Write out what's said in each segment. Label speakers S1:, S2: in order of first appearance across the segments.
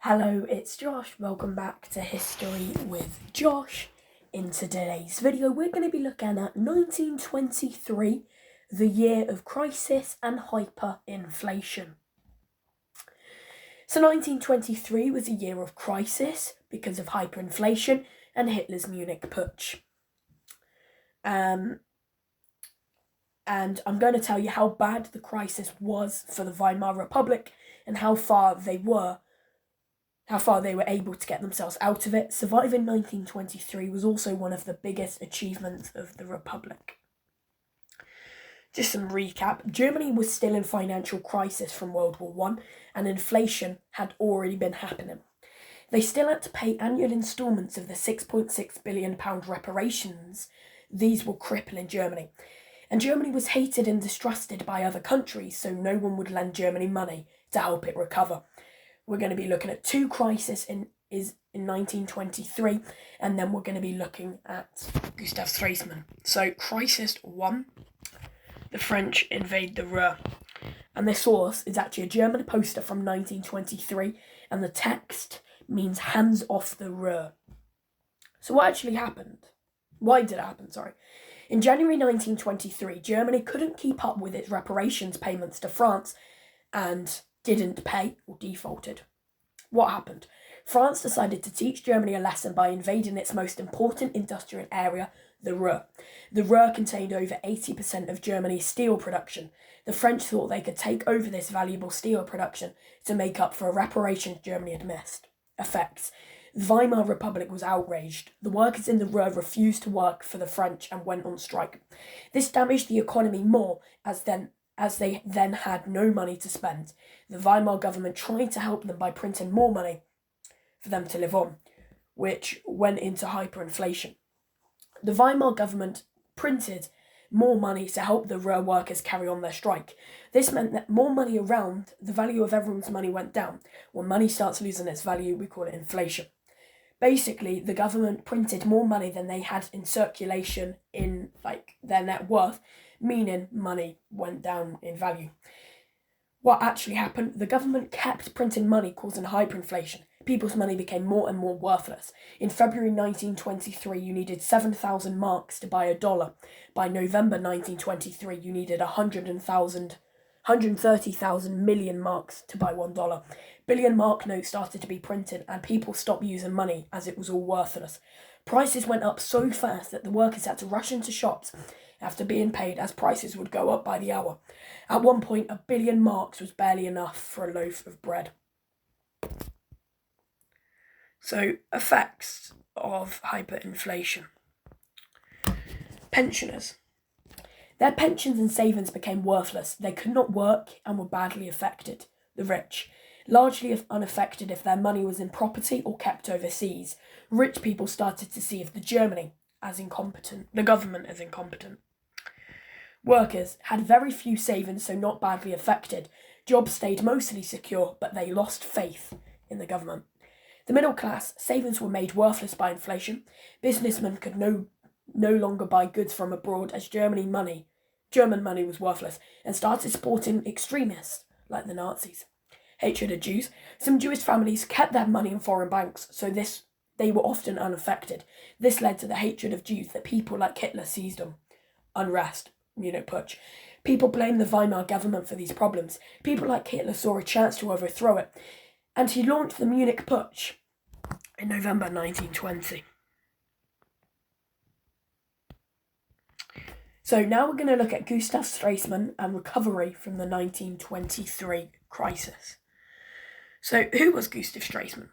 S1: Hello, it's Josh. Welcome back to History with Josh. In today's video, we're going to be looking at 1923, the year of crisis and hyperinflation. So 1923 was a year of crisis because of hyperinflation and Hitler's Munich Putsch. And I'm going to tell you how bad the crisis was for the Weimar Republic and how far they were able to get themselves out of it. Surviving 1923 was also one of the biggest achievements of the Republic. Just some recap. Germany was still in financial crisis from World War I, and inflation had already been happening. They still had to pay annual instalments of the £6.6 billion reparations. These were crippling Germany. And Germany was hated and distrusted by other countries, so no one would lend Germany money to help it recover. We're going to be looking at two crises in 1923, and then we're going to be looking at Gustav Stresemann. So, crisis 1, the French invade the Ruhr. And this source is actually a German poster from 1923, and the text means hands off the Ruhr. So what actually happened? Why did it happen, In January 1923, Germany couldn't keep up with its reparations payments to France and didn't pay or defaulted. What happened? France decided to teach Germany a lesson by invading its most important industrial area, the Ruhr. The Ruhr contained over 80% of Germany's steel production. The French thought they could take over this valuable steel production to make up for reparations Germany had missed. Effects. The Weimar Republic was outraged. The workers in the Ruhr refused to work for the French and went on strike. This damaged the economy more as they then had no money to spend. The Weimar government tried to help them by printing more money for them to live on, which went into hyperinflation. The Weimar government printed more money to help the Ruhr workers carry on their strike. This meant that more money around, the value of everyone's money went down. When money starts losing its value, we call it inflation. Basically, the government printed more money than they had in circulation in their net worth, meaning money went down in value. What actually happened? The government kept printing money, causing hyperinflation. People's money became more and more worthless. In February 1923, you needed 7,000 marks to buy a dollar. By November 1923, you needed 130,000 million marks to buy $1. Billion mark notes started to be printed, and people stopped using money as it was all worthless. Prices went up so fast that the workers had to rush into shops after being paid, as prices would go up by the hour. At one point, 1 billion marks was barely enough for a loaf of bread. So, effects of hyperinflation. Pensioners. Their pensions and savings became worthless. They could not work and were badly affected. The rich, largely unaffected if their money was in property or kept overseas. Rich people started to see the government as incompetent. Workers had very few savings, so not badly affected. Jobs stayed mostly secure, but they lost faith in the government. The middle class, savings were made worthless by inflation. Businessmen could no longer buy goods from abroad as German money was worthless, and started supporting extremists like the Nazis. Hatred of Jews. Some Jewish families kept their money in foreign banks, so they were often unaffected. This led to the hatred of Jews that people like Hitler seized on. Unrest. Munich Putsch. People blamed the Weimar government for these problems. People like Hitler saw a chance to overthrow it, and he launched the Munich Putsch in November 1920. So now we're going to look at Gustav Stresemann and recovery from the 1923 crisis. So who was Gustav Stresemann?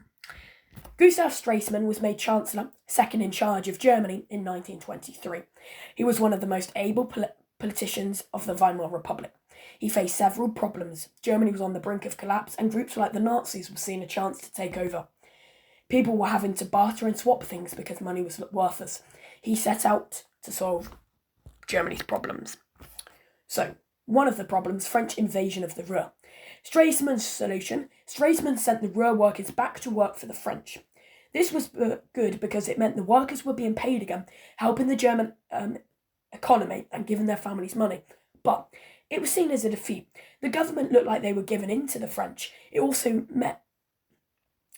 S1: Gustav Stresemann was made Chancellor, second in charge of Germany in 1923. He was one of the most able politicians of the Weimar Republic. He faced several problems. Germany was on the brink of collapse, and groups like the Nazis were seeing a chance to take over. People were having to barter and swap things because money was worthless. He set out to solve Germany's problems. So, one of the problems, French invasion of the Ruhr. Stresemann's solution. Stresemann sent the Ruhr workers back to work for the French. This was good because it meant the workers were being paid again, helping the German economy and giving their families money. But it was seen as a defeat. The government looked like they were giving in to the French. It also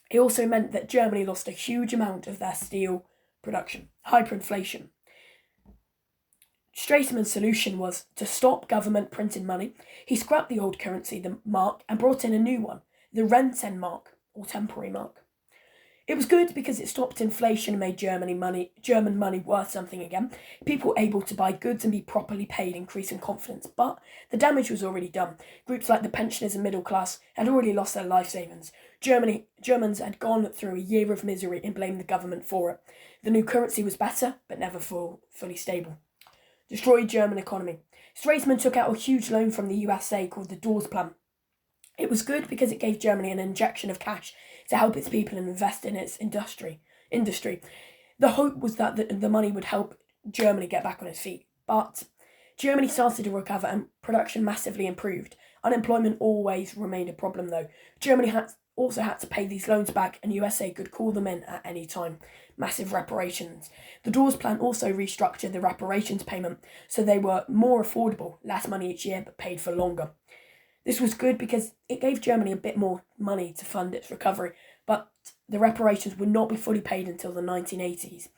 S1: It also meant that Germany lost a huge amount of their steel production. Hyperinflation. Stresemann's solution was to stop government printing money. He scrapped the old currency, the mark, and brought in a new one, the Rentenmark, or temporary mark. It was good because it stopped inflation and made German money worth something again. People able to buy goods and be properly paid, increasing confidence. But the damage was already done. Groups like the pensioners and middle class had already lost their life savings. Germans had gone through a year of misery and blamed the government for it. The new currency was better, but never fully stable. Destroyed German economy. Stresemann took out a huge loan from the USA called the Dawes Plan. It was good because it gave Germany an injection of cash to help its people and invest in its industry. The hope was that the money would help Germany get back on its feet. But Germany started to recover and production massively improved. Unemployment always remained a problem though. Germany also had to pay these loans back, and USA could call them in at any time. Massive reparations. The Dawes Plan also restructured the reparations payment so they were more affordable, less money each year but paid for longer. This was good because it gave Germany a bit more money to fund its recovery, but the reparations would not be fully paid until the 1980s.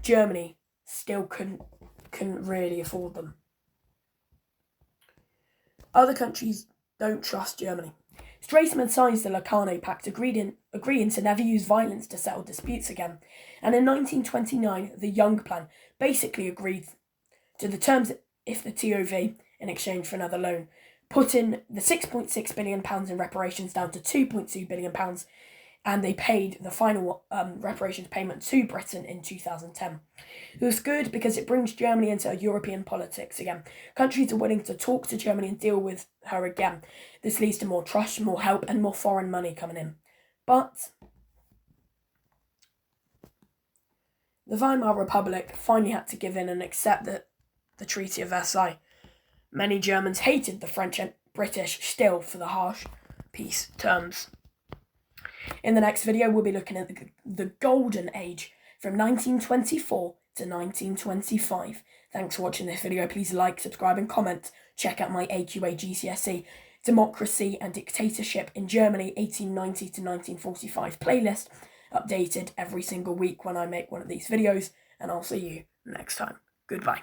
S1: Germany still couldn't really afford them. Other countries don't trust Germany. Stresemann signs the Locarno Pact, agreeing to never use violence to settle disputes again. And in 1929, the Young Plan basically agreed to the terms if the TOV in exchange for another loan, putting the £6.6 billion in reparations down to £2.2 billion, and they paid the final reparations payment to Britain in 2010. It was good because it brings Germany into European politics again. Countries are willing to talk to Germany and deal with her again. This leads to more trust, more help, and more foreign money coming in. But the Weimar Republic finally had to give in and accept the Treaty of Versailles. Many Germans hated the French and British still for the harsh peace terms. In the next video, we'll be looking at the Golden Age from 1924 to 1925. Thanks for watching this video. Please like, subscribe, and comment. Check out my AQA GCSE Democracy and Dictatorship in Germany 1890 to 1945 playlist, updated every single week when I make one of these videos, and I'll see you next time. Goodbye.